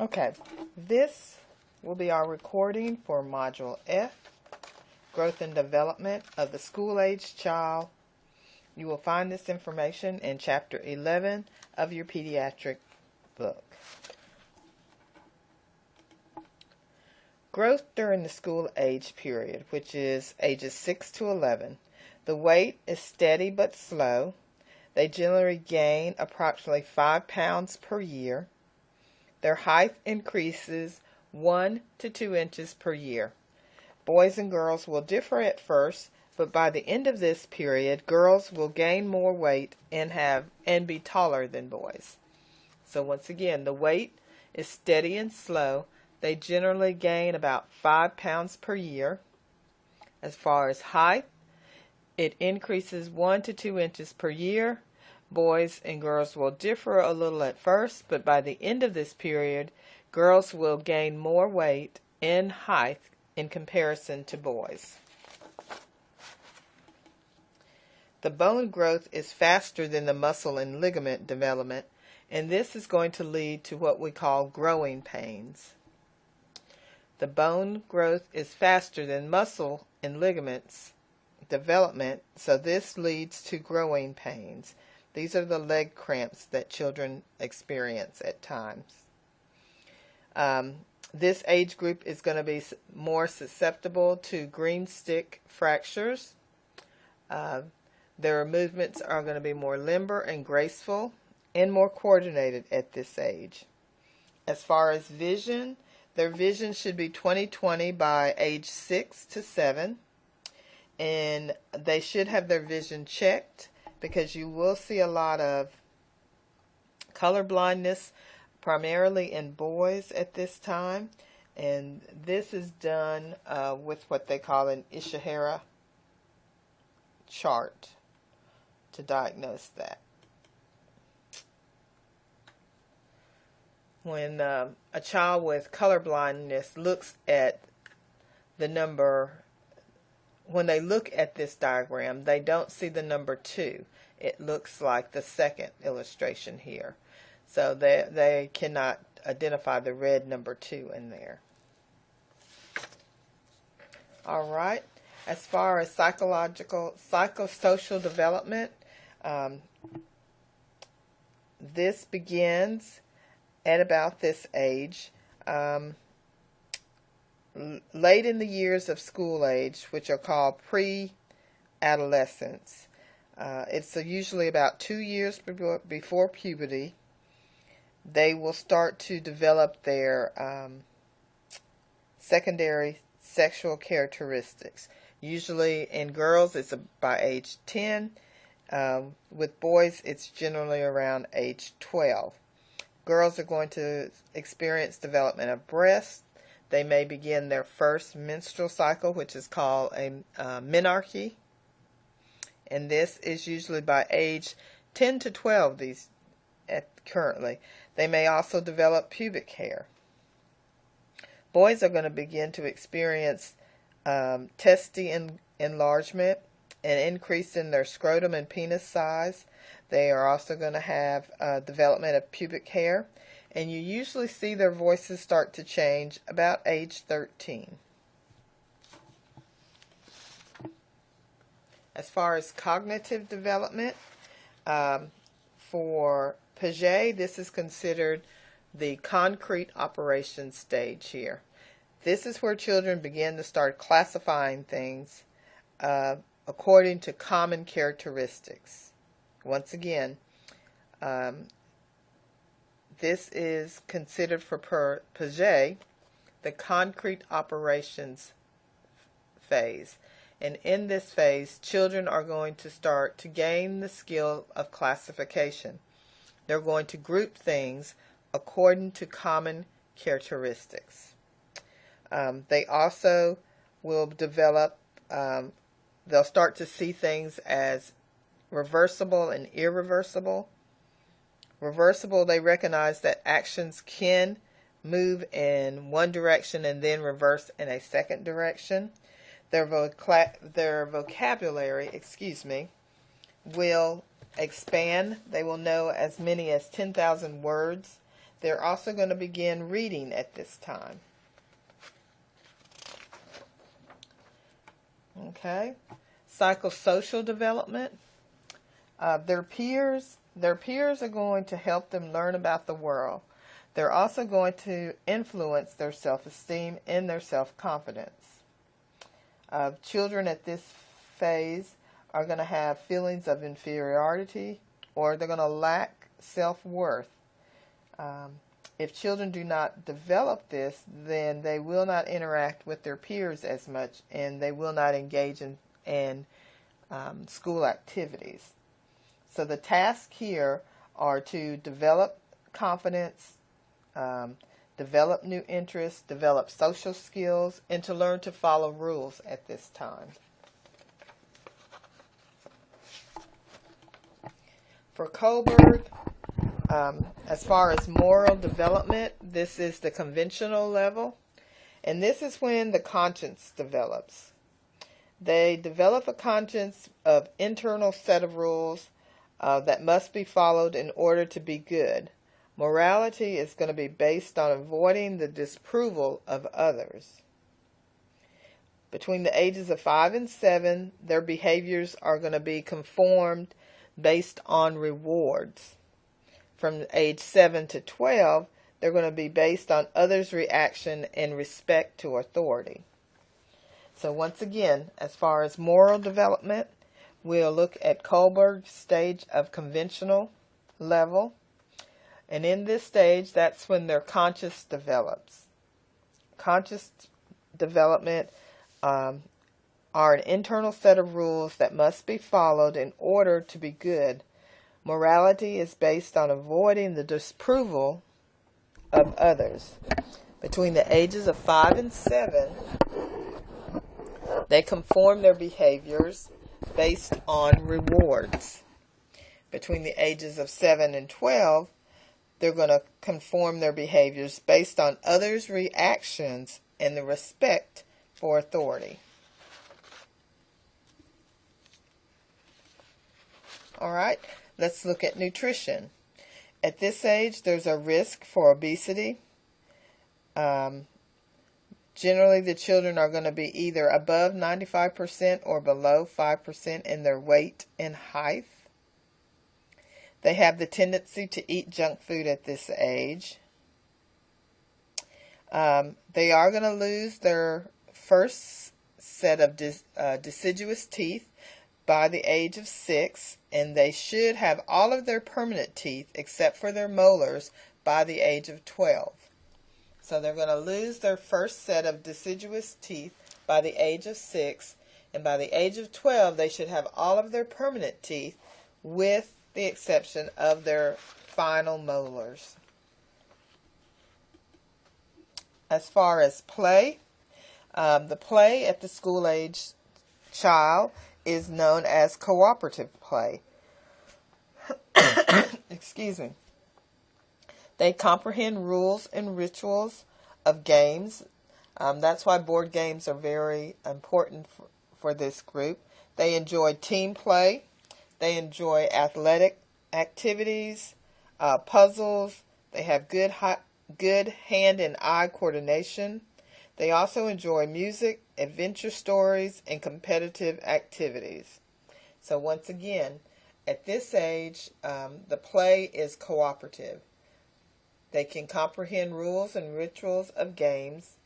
Okay, this will be our recording for Module F, Growth and Development of the School-Age Child. You will find this information in Chapter 11 of your pediatric book. Growth during the school age period, which is ages 6 to 11. The weight is steady but slow. They generally gain approximately 5 pounds per year. Their height increases 1 to 2 inches per year. Boys and girls will differ at first, but by the end of this period, girls will gain more weight and be taller than boys. So once again, the weight is steady and slow. They generally gain about 5 pounds per year. As far as height, it increases 1 to 2 inches per year. Boys and girls will differ a little at first, but by the end of this period, girls will gain more weight and height in comparison to boys. The bone growth is faster than the muscle and ligament development, and this is going to lead to what we call growing pains. The bone growth is faster than muscle and ligaments development, so this leads to growing pains. These are the leg cramps that children experience at times. This age group is going to be more susceptible to green stick fractures. Their movements are going to be more limber and graceful and more coordinated at this age. As far as vision, their vision should be 20/20 by age 6 to 7. And they should have their vision checked, because you will see a lot of color blindness, primarily in boys at this time. And this is done with what they call an Ishihara chart to diagnose that. When a child with color blindness looks at the number, when they look at this diagram, they don't see the number 2. It looks like the second illustration here. So they cannot identify the red number 2 in there. All right. As far as psychosocial development, this begins at about this age. Late in the years of school age, which are called pre-adolescence. It's usually about 2 years before puberty. They will start to develop their secondary sexual characteristics. Usually in girls, it's by age 10. With boys, it's generally around age 12. Girls are going to experience development of breasts. They may begin their first menstrual cycle, which is called a menarche. And this is usually by age 10 to 12 currently. They may also develop pubic hair. Boys are going to begin to experience testy enlargement, an increase in their scrotum and penis size. They are also going to have development of pubic hair. And you usually see their voices start to change about age 13. As far as cognitive development, for Pedi, this is considered the concrete operation stage here. This is where children begin to start classifying things according to common characteristics. Once again, this is considered for Pedi the concrete operations phase. And in this phase, children are going to start to gain the skill of classification. They're going to group things according to common characteristics. They also will develop, they'll start to see things as reversible and irreversible. Reversible, they recognize that actions can move in one direction and then reverse in a second direction. Their vocabulary, will expand. They will know as many as 10,000 words. They're also going to begin reading at this time. Okay. Psychosocial development. Their peers are going to help them learn about the world. They're also going to influence their self-esteem and their self-confidence. Children at this phase are going to have feelings of inferiority, or they're going to lack self-worth. If children do not develop this, then they will not interact with their peers as much, and they will not engage in school activities. So the tasks here are to develop confidence, develop new interests, develop social skills, and to learn to follow rules at this time. For Kohlberg, as far as moral development, this is the conventional level, and this is when the conscience develops. They develop a conscience of internal set of rules that must be followed in order to be good. Morality is going to be based on avoiding the disapproval of others. Between the ages of 5 and 7, their behaviors are going to be conformed based on rewards. From age 7 to 12, they're going to be based on others' reaction and respect to authority. So once again, as far as moral development, we'll look at Kohlberg's stage of conventional level. And in this stage, that's when their conscious develops. Conscious development are an internal set of rules that must be followed in order to be good. Morality is based on avoiding the disapproval of others. Between the ages of 5 and 7, they conform their behaviors based on rewards. Between the ages of 7 and 12, they're going to conform their behaviors based on others' reactions and the respect for authority. All right, let's look at nutrition. At this age, there's a risk for obesity. Generally, the children are going to be either above 95% or below 5% in their weight and height. They have the tendency to eat junk food at this age. They are going to lose their first set of deciduous teeth by the age of 6, and they should have all of their permanent teeth except for their molars by the age of 12. So they're going to lose their first set of deciduous teeth by the age of 6, and by the age of 12 they should have all of their permanent teeth with the exception of their final molars. As far as play, the play at the school age child is known as cooperative play. Excuse me. They comprehend rules and rituals of games. That's why board games are very important for this group. They enjoy team play. They enjoy athletic activities, puzzles. They have good hand and eye coordination. They also enjoy music, adventure stories, and competitive activities. So once again, at this age, the play is cooperative. They can comprehend rules and rituals of games.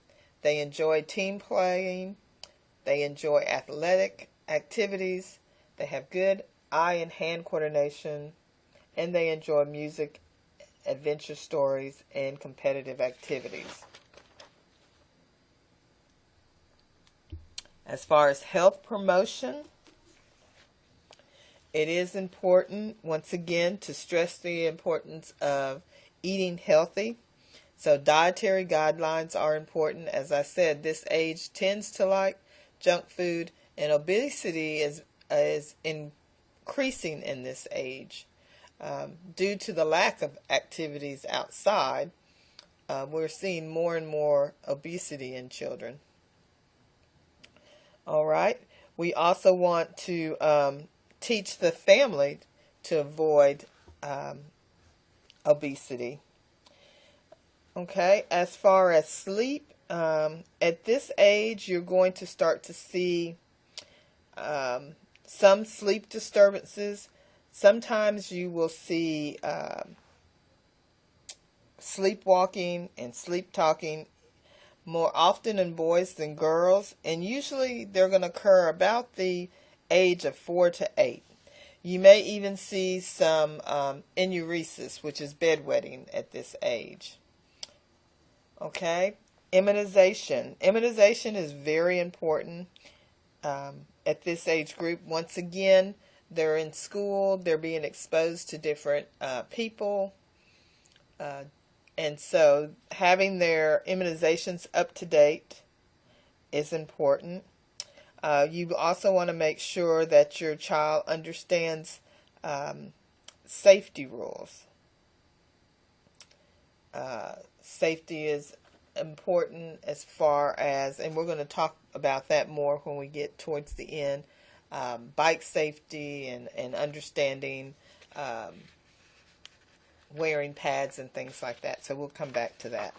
They enjoy team playing. They enjoy athletic activities. They have good eye and hand coordination. And they enjoy music, adventure stories, and competitive activities. As far as health promotion, it is important, once again, to stress the importance of eating healthy. So dietary guidelines are important. As I said, this age tends to like junk food, and obesity is increasing in this age. Due to the lack of activities outside, we're seeing more and more obesity in children. All right. We also want to teach the family to avoid obesity. Okay, as far as sleep, at this age, you're going to start to see some sleep disturbances. Sometimes you will see sleepwalking and sleep talking more often in boys than girls, and usually they're going to occur about the age of 4 to 8. You may even see some enuresis, which is bedwetting at this age. Okay, immunization. Immunization is very important at this age group. Once again, they're in school, they're being exposed to different people, and so having their immunizations up to date is important. You also want to make sure that your child understands safety rules. Safety is important as far as, and we're going to talk about that more when we get towards the end, bike safety and understanding wearing pads and things like that. So we'll come back to that.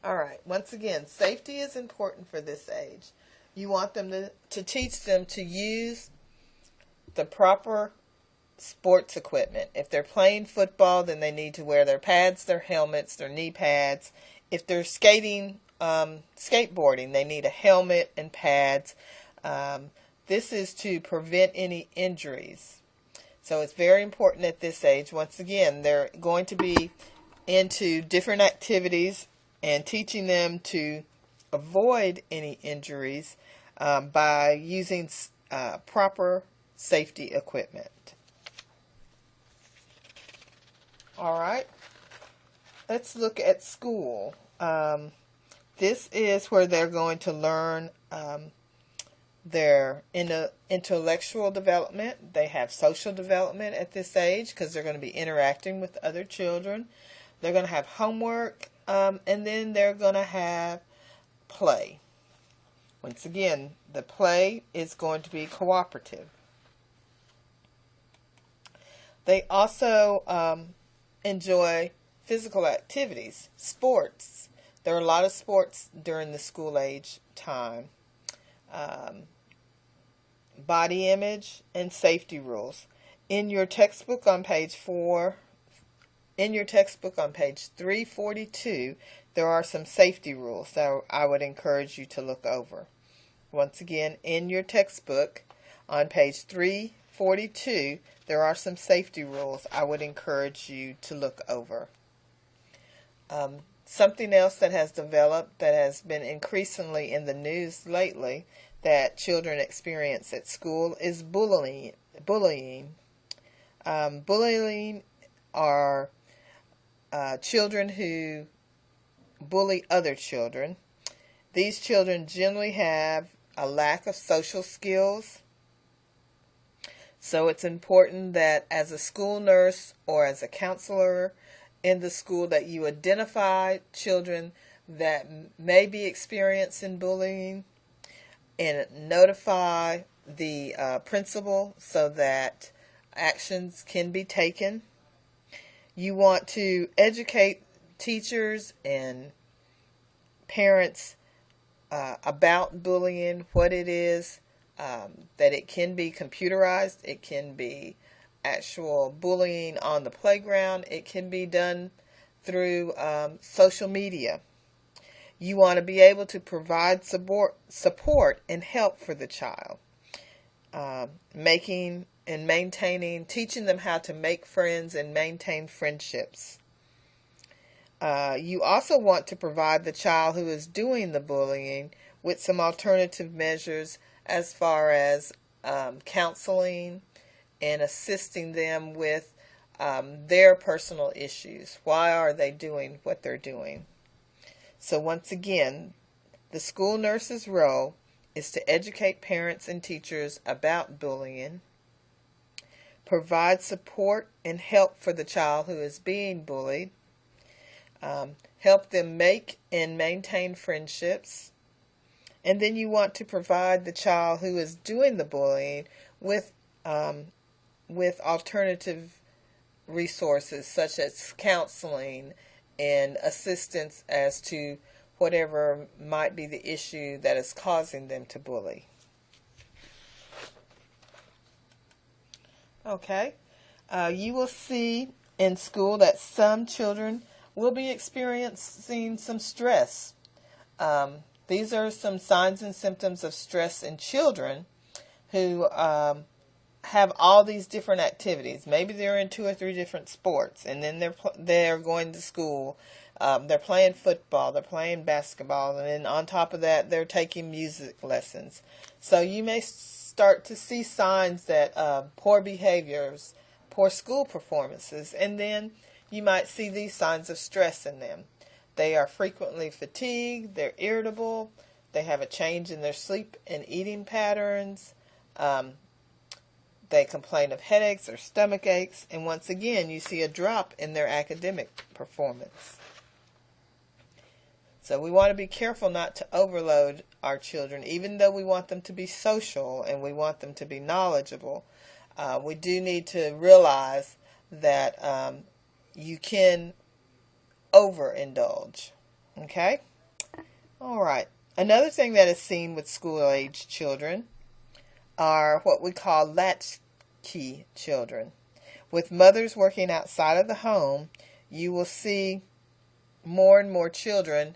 All right. Once again, safety is important for this age. You want them to teach them to use the proper sports equipment. If they're playing football, then they need to wear their pads, their helmets, their knee pads. If they're skating, skateboarding, they need a helmet and pads. This is to prevent any injuries. So it's very important at this age. Once again, they're going to be into different activities and teaching them to avoid any injuries by using proper safety equipment. All right, let's look at school. This is where they're going to learn their intellectual development. They have social development at this age because they're going to be interacting with other children. They're going to have homework, and then they're going to have play. Once again, the play is going to be cooperative. They also enjoy physical activities, sports. There are a lot of sports during the school age time. Body image and safety rules. In your textbook on page 342, there are some safety rules that I would encourage you to look over. Once again, in your textbook on page 342, there are some safety rules I would encourage you to look over. Something else that has developed that has been increasingly in the news lately that children experience at school is bullying. Bullying are children who bully other children. These children generally have a lack of social skills. So it's important that as a school nurse or as a counselor in the school that you identify children that may be experiencing bullying and notify the principal so that actions can be taken. You want to educate teachers and parents about bullying, what it is, that it can be computerized, it can be actual bullying on the playground, it can be done through social media. You want to be able to provide support and help for the child, making and maintaining, teaching them how to make friends and maintain friendships. You also want to provide the child who is doing the bullying with some alternative measures as far as counseling and assisting them with their personal issues. Why are they doing what they're doing? So once again, the school nurse's role is to educate parents and teachers about bullying, provide support and help for the child who is being bullied, help them make and maintain friendships, and then you want to provide the child who is doing the bullying with alternative resources such as counseling and assistance as to whatever might be the issue that is causing them to bully. Okay, you will see in school that some children will be experiencing some stress. These are some signs and symptoms of stress in children who have all these different activities. Maybe they're in 2 or 3 different sports, and then they're going to school. They're playing football, they're playing basketball, and then on top of that, they're taking music lessons. So you may start to see signs that poor behaviors, poor school performances, and then you might see these signs of stress in them. They are frequently fatigued, they're irritable, they have a change in their sleep and eating patterns. They complain of headaches or stomach aches, and once again, you see a drop in their academic performance. So we want to be careful not to overload our children, even though we want them to be social and we want them to be knowledgeable. We do need to realize that you can overindulge. Okay? All right. Another thing that is seen with school-age children are what we call latchkey children. With mothers working outside of the home, you will see more and more children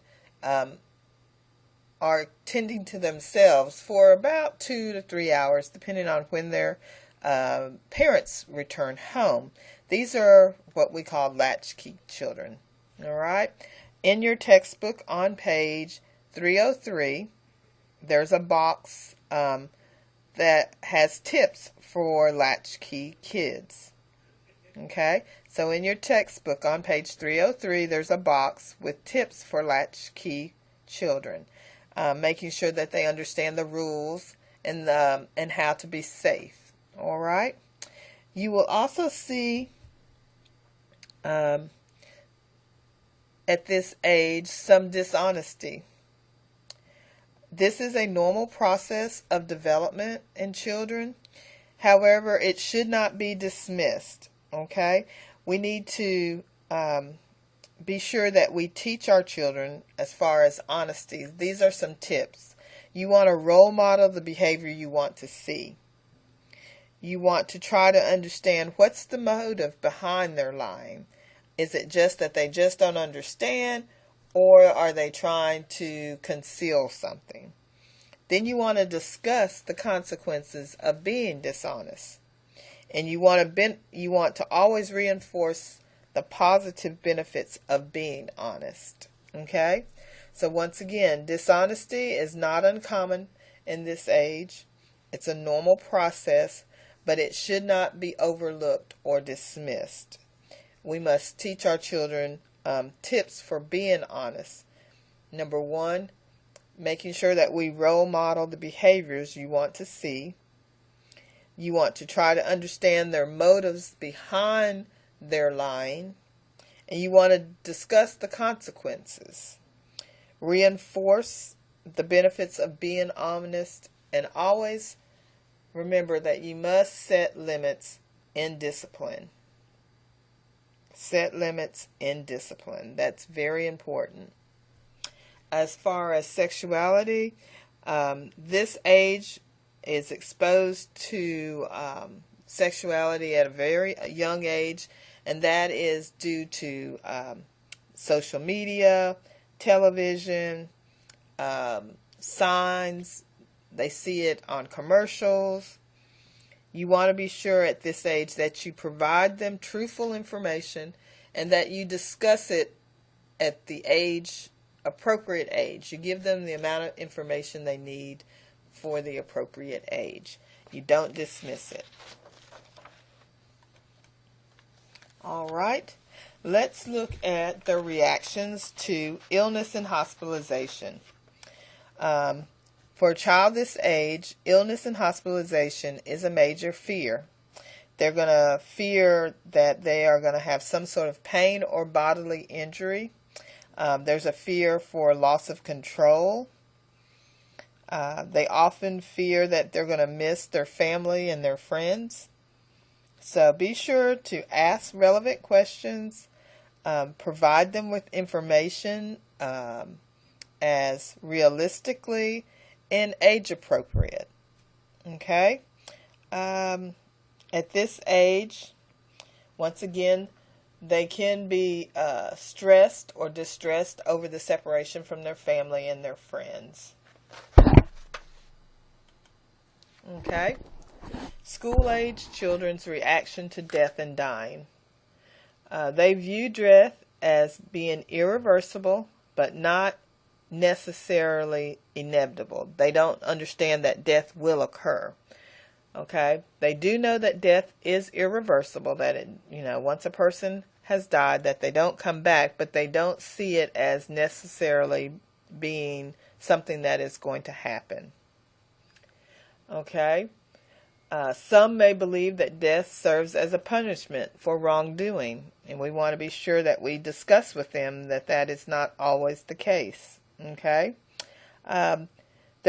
are tending to themselves for about 2 to 3 hours, depending on when their parents return home. These are what we call latchkey children. All right. In your textbook on page 303, there's a box that has tips for latchkey kids. Okay, so in your textbook on page 303, there's a box with tips for latchkey children, making sure that they understand the rules and how to be safe. All right. You will also see at this age some dishonesty. This is a normal process of development in children. However, it should not be dismissed. Okay? We need to be sure that we teach our children as far as honesty. These are some tips. You want to role model the behavior you want to see. You want to try to understand what's the motive behind their lying. Is it just that they just don't understand, or are they trying to conceal something? Then you want to discuss the consequences of being dishonest. And you want to always reinforce the positive benefits of being honest. Okay? So once again, dishonesty is not uncommon in this age. It's a normal process, but it should not be overlooked or dismissed. We must teach our children tips for being honest. Number 1, making sure that we role model the behaviors you want to see. You want to try to understand their motives behind their lying. And you want to discuss the consequences. Reinforce the benefits of being honest. And always remember that you must set limits in discipline. Set limits in discipline. That's very important. As far as sexuality, this age is exposed to sexuality at a very young age, and that is due to social media, television, signs. They see it on commercials. You want to be sure at this age that you provide them truthful information and that you discuss it at the appropriate age. You give them the amount of information they need for the appropriate age. You don't dismiss it. All right. Let's look at the reactions to illness and hospitalization. For a child this age, illness and hospitalization is a major fear. They're going to fear that they are going to have some sort of pain or bodily injury. There's a fear for loss of control. They often fear that they're going to miss their family and their friends. So be sure to ask relevant questions, provide them with information as realistically and age appropriate. Okay? At this age, once again, they can be stressed or distressed over the separation from their family and their friends. Okay? School-age children's reaction to death and dying. They view death as being irreversible, but not necessarily inevitable. They don't understand that death will occur. Okay? They do know that death is irreversible, that once a person has died, that they don't come back, but they don't see it as necessarily being something that is going to happen. Okay? Some may believe that death serves as a punishment for wrongdoing, and we want to be sure that we discuss with them that that is not always the case. Okay? They're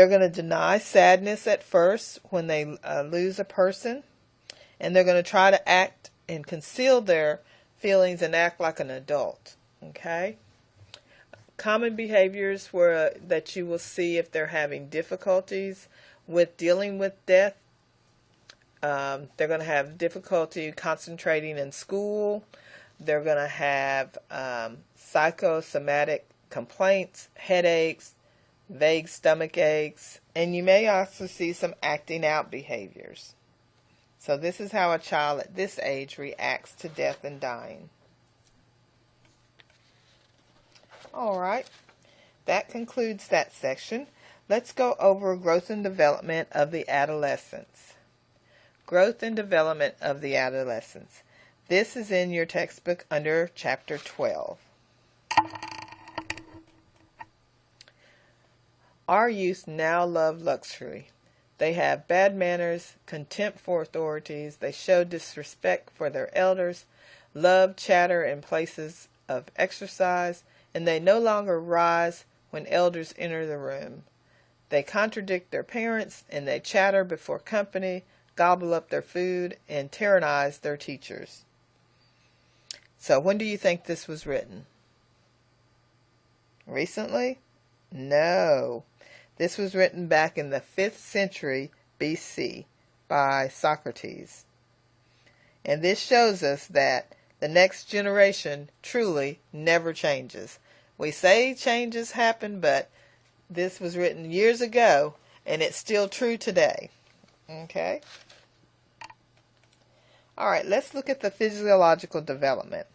going to deny sadness at first when they lose a person, and they're going to try to act and conceal their feelings and act like an adult. Okay? Common behaviors that you will see if they're having difficulties with dealing with death. They're going to have difficulty concentrating in school. They're going to have psychosomatic complaints, headaches, vague stomach aches, and you may also see some acting out behaviors. So this is how a child at this age reacts to death and dying. All right, that concludes that section. Let's go over growth and development of the adolescents. Growth and development of the adolescents. This is in your textbook under Chapter 12. Our youth now love luxury. They have bad manners, contempt for authorities. They show disrespect for their elders, love chatter in places of exercise, and they no longer rise when elders enter the room. They contradict their parents, and they chatter before company, gobble up their food, and tyrannize their teachers. So when do you think this was written? Recently? No. This was written back in the 5th century BC by Socrates. And this shows us that the next generation truly never changes. We say changes happen, but this was written years ago, and it's still true today. Okay? All right, let's look at the physiological development.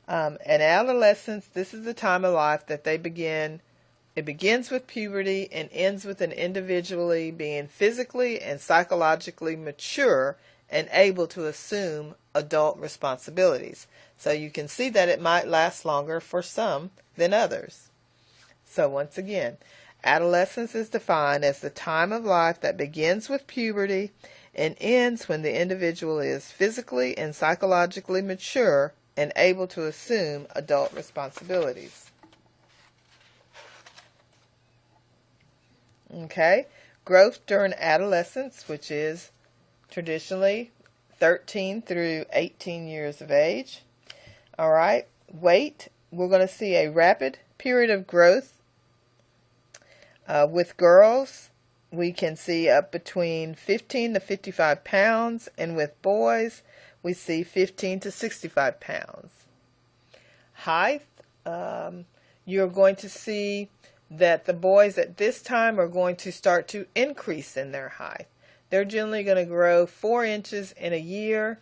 In adolescence, this is the time of life that they begin. It begins with puberty and ends with an individually being physically and psychologically mature and able to assume adult responsibilities. So you can see that it might last longer for some than others. So once again, adolescence is defined as the time of life that begins with puberty and ends when the individual is physically and psychologically mature and able to assume adult responsibilities. Okay, growth during adolescence, which is traditionally 13 through 18 years of age. All right, weight, we're going to see a rapid period of growth. With girls, we can see up between 15 to 55 pounds, and with boys, we see 15 to 65 pounds. Height, you're going to see that the boys at this time are going to start to increase in their height. They're generally going to grow 4 inches in a year,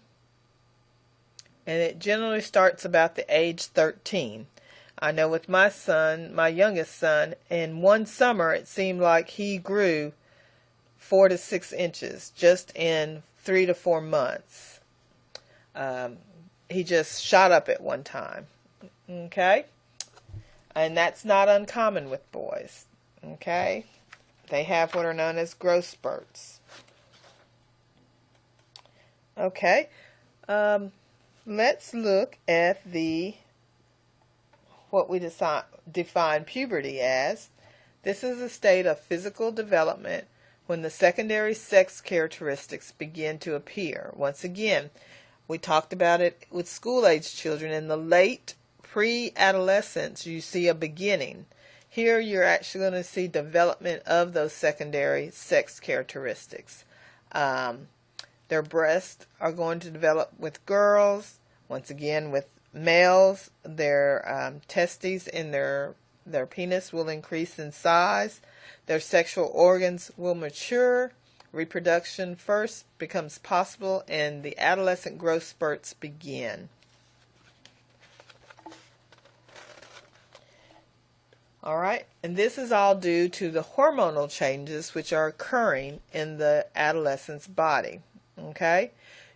and it generally starts about the age 13. I know with my son, my youngest son, in one summer it seemed like he grew 4 to 6 inches just in 3 to 4 months. He just shot up at one time. Okay? And that's not uncommon with boys. Okay? They have what are known as growth spurts. Okay? Let's look at what we define puberty as. This is a state of physical development when the secondary sex characteristics begin to appear. Once again, we talked about it with school-age children. In the late pre-adolescence, you see a beginning. Here, you're actually going to see development of those secondary sex characteristics. Their breasts are going to develop with girls. Once again, with males, their testes in their penis will increase in size. Their sexual organs will mature. Reproduction first becomes possible, and the adolescent growth spurts begin. All right, and this is all due to the hormonal changes which are occurring in the adolescent's body. Okay,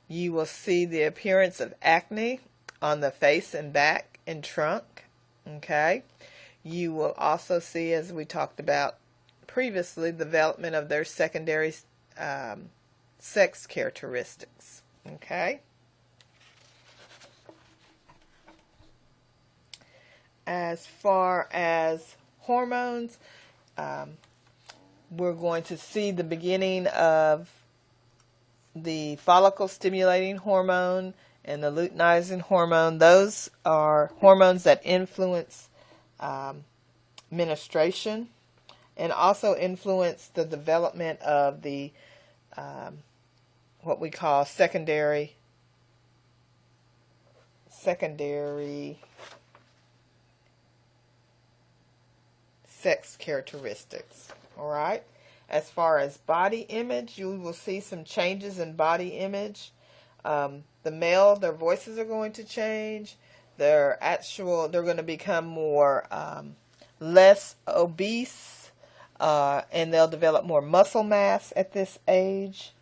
you will see the appearance of acne on the face and back and trunk. Okay, you will also see, as we talked about previously, the development of their secondary sex characteristics. Okay. As far as hormones, we're going to see the beginning of the follicle stimulating hormone and the luteinizing hormone. Those are hormones that influence menstruation and also influence the development of the what we call secondary sex characteristics. All right. As far as body image, you will see some changes in body image. The male, their voices are going to change. They're going to become more less obese, and they'll develop more muscle mass at this age.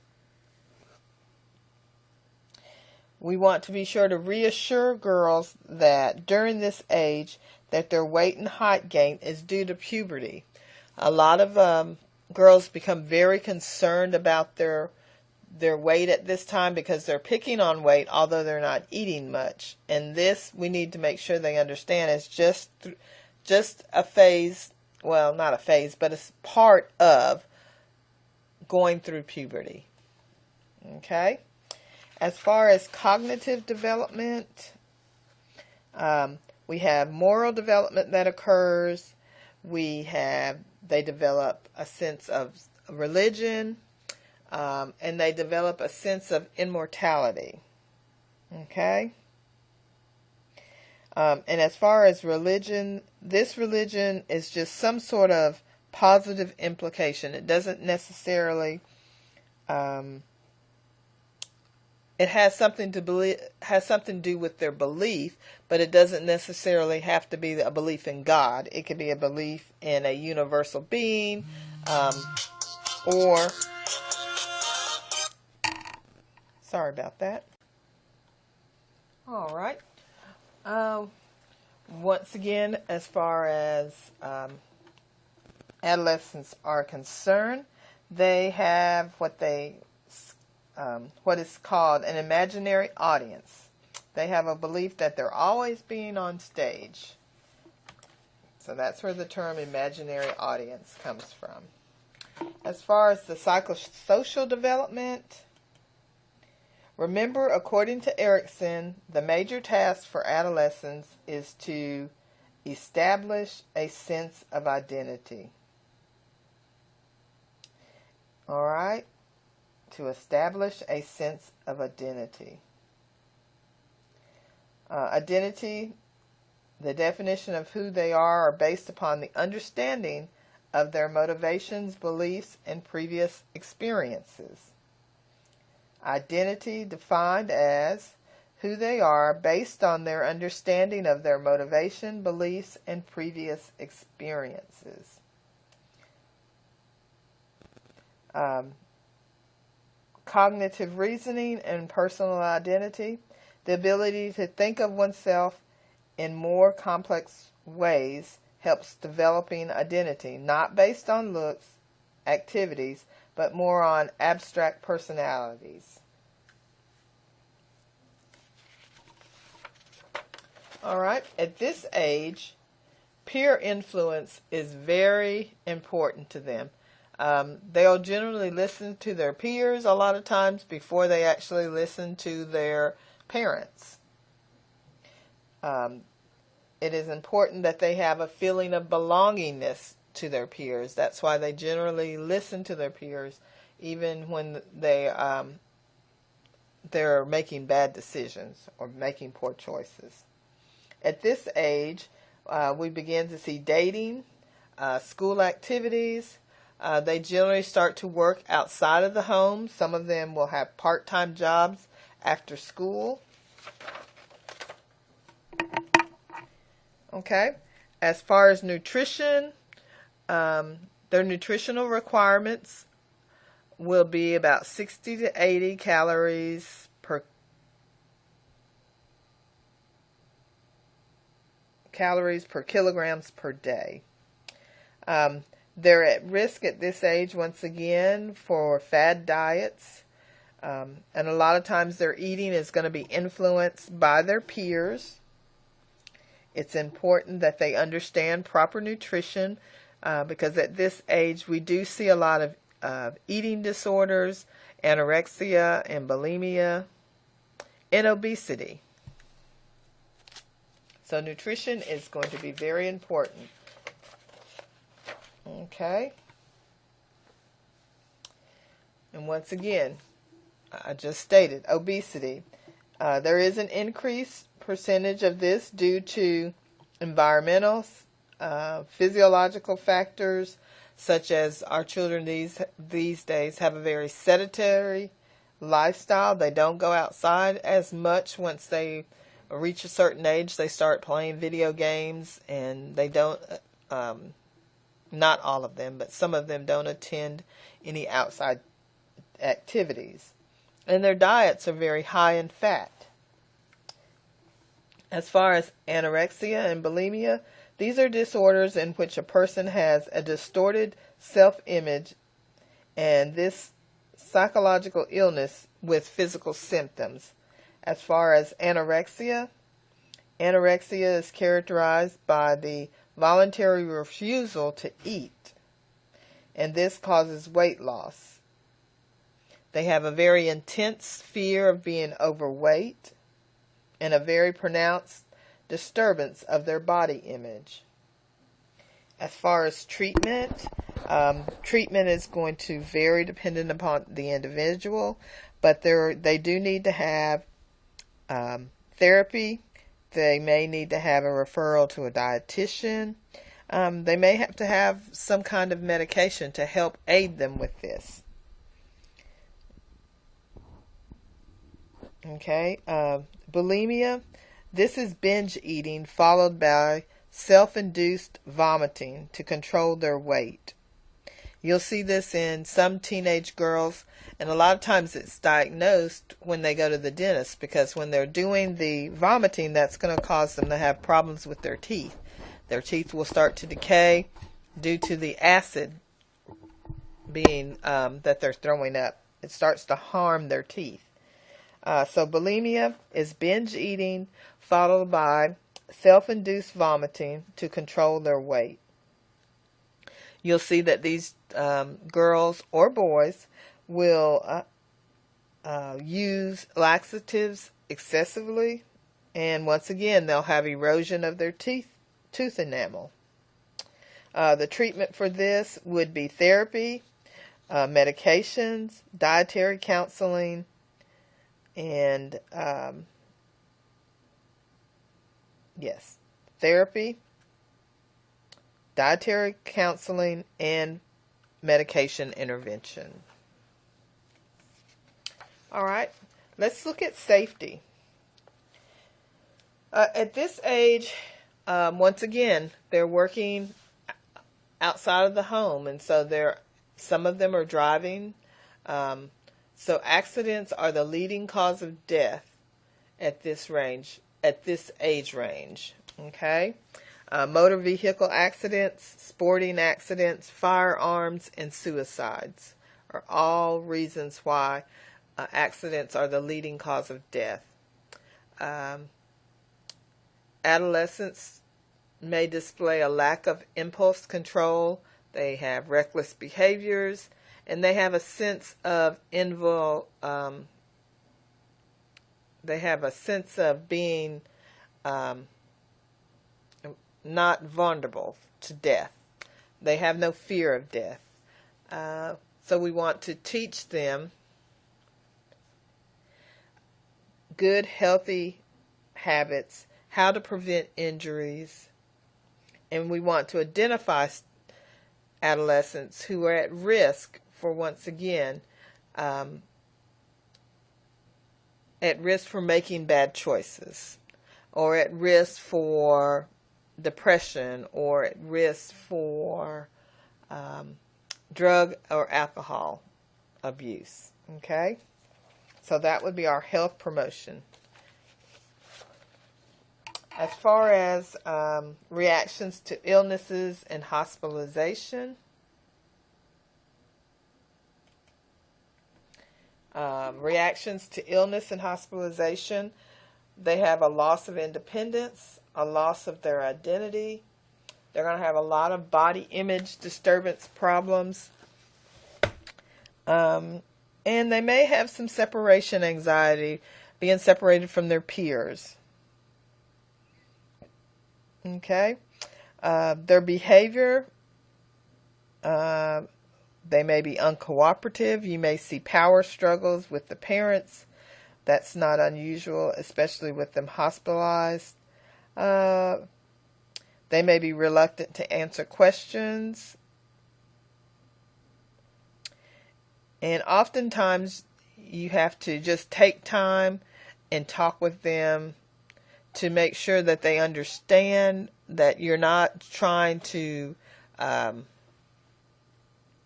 We want to be sure to reassure girls that during this age that their weight and height gain is due to puberty. A lot of girls become very concerned about their weight at this time because they're picking on weight, although they're not eating much. And this, we need to make sure they understand, is just a phase. Well, not a phase, but it's part of going through puberty. Okay. As far as cognitive development, we have moral development that occurs. They develop a sense of religion, and they develop a sense of immortality. Okay? And as far as religion, this religion is just some sort of positive implication. It doesn't necessarily, it has something to do with their belief, but it doesn't necessarily have to be a belief in God. It could be a belief in a universal being, or sorry about that. All right. Once again, as far as adolescents are concerned, they have what is called an imaginary audience. They have a belief that they're always being on stage. So that's where the term imaginary audience comes from. As far as the psychosocial development, remember, according to Erickson, the major task for adolescents is to establish a sense of identity. All right? To establish a sense of identity. Identity, the definition of who they are based upon the understanding of their motivations, beliefs, and previous experiences. Identity defined as who they are based on their understanding of their motivation, beliefs, and previous experiences. Cognitive reasoning and personal identity, the ability to think of oneself in more complex ways, helps developing identity, not based on looks, activities, but more on abstract personalities. All right, at this age, peer influence is very important to them. They'll generally listen to their peers a lot of times before they actually listen to their parents. It is important that they have a feeling of belongingness to their peers. That's why they generally listen to their peers, even when they're making bad decisions or making poor choices. At this age, we begin to see dating, school activities. They generally start to work outside of the home. Some of them will have part-time jobs after school. Okay. As far as nutrition, their nutritional requirements will be about 60 to 80 calories per kilograms per day. They're at risk at this age, once again, for fad diets. And a lot of times their eating is going to be influenced by their peers. It's important that they understand proper nutrition because at this age we do see a lot of eating disorders, anorexia and bulimia, and obesity. So nutrition is going to be very important. Okay. And once again, I just stated obesity. There is an increased percentage of this due to environmental, physiological factors, such as our children these days have a very sedentary lifestyle. They don't go outside as much. Once they reach a certain age, they start playing video games, and they don't, not all of them, but some of them don't attend any outside activities. And their diets are very high in fat. As far as anorexia and bulimia, these are disorders in which a person has a distorted self-image and this psychological illness with physical symptoms. As far as anorexia is characterized by the voluntary refusal to eat, and this causes weight loss. They have a very intense fear of being overweight and a very pronounced disturbance of their body image. As far as treatment, treatment is going to vary depending upon the individual, but they do need to have therapy. They may need to have a referral to a dietitian. They may have to have some kind of medication to help aid them with this. Okay, bulimia. This is binge eating followed by self-induced vomiting to control their weight. You'll see this in some teenage girls, and a lot of times it's diagnosed when they go to the dentist, because when they're doing the vomiting, that's going to cause them to have problems with their teeth. Their teeth will start to decay due to the acid being that they're throwing up. It starts to harm their teeth. So bulimia is binge eating followed by self-induced vomiting to control their weight. You'll see that these girls or boys will use laxatives excessively, and once again they'll have erosion of their tooth enamel. The treatment for this would be therapy, medications, dietary counseling, and therapy, dietary counseling, and medication intervention. All right, let's look at safety. At this age, once again, they're working outside of the home, and so some of them are driving. So accidents are the leading cause of death at this age range. Okay, motor vehicle accidents, sporting accidents, firearms, and suicides are all reasons why accidents are the leading cause of death. Adolescents may display a lack of impulse control. They have reckless behaviors, and they have a sense of they have a sense of being not vulnerable to death. They have no fear of death. So we want to teach them good, healthy habits, how to prevent injuries, and we want to identify adolescents who are at risk for, once again, at risk for making bad choices, or at risk for depression, or at risk for drug or alcohol abuse. Okay? So that would be our health promotion. As far as reactions to illnesses and hospitalization, reactions to illness and hospitalization, they have a loss of independence, a loss of their identity. They're going to have a lot of body image disturbance problems. And they may have some separation anxiety, being separated from their peers. Okay? Their behavior, they may be uncooperative. You may see power struggles with the parents. That's not unusual, especially with them hospitalized. They may be reluctant to answer questions. And oftentimes you have to just take time and talk with them to make sure that they understand that you're not trying to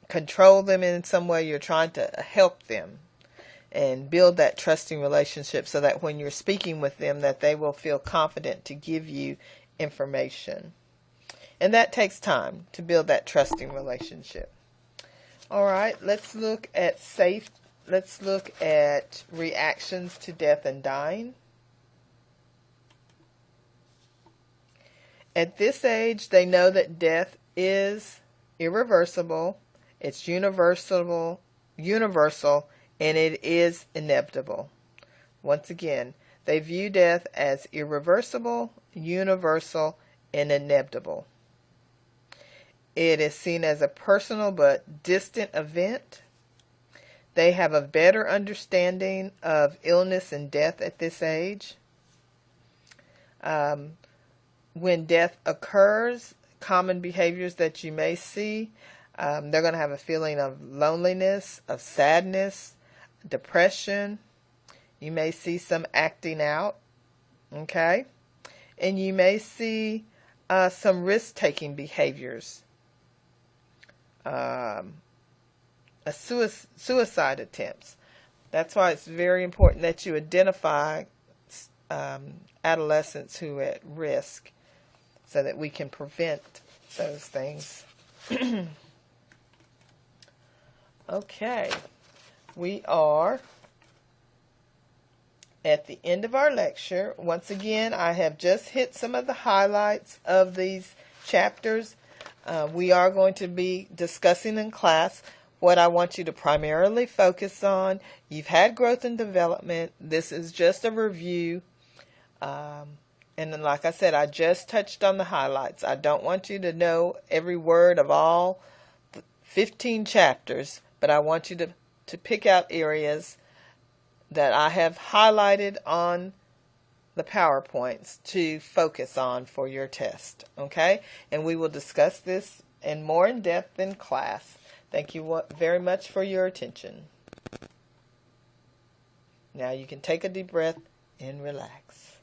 control them in some way. You're trying to help them and build that trusting relationship so that when you're speaking with them, that they will feel confident to give you information. And that takes time to build that trusting relationship. All right, let's look at reactions to death and dying. At this age, they know that death is irreversible, it's universal, and it is inevitable. Once again, they view death as irreversible, universal, and inevitable. It is seen as a personal but distant event. They have a better understanding of illness and death at this age. When death occurs, common behaviors that you may see, they're going to have a feeling of loneliness, of sadness, depression. You may see some acting out, okay? And you may see some risk-taking behaviors, suicide attempts. That's why it's very important that you identify adolescents who are at risk so that we can prevent those things. Okay, we are at the end of our lecture. Once again, I have just hit some of the highlights of these chapters. We are going to be discussing in class what I want you to primarily focus on. You've had growth and development. This is just a review. And then, like I said, I just touched on the highlights. I don't want you to know every word of all 15 chapters, but I want you to pick out areas that I have highlighted on the PowerPoints to focus on for your test. Okay? And we will discuss this in more in depth in class. Thank you very much for your attention. Now you can take a deep breath and relax.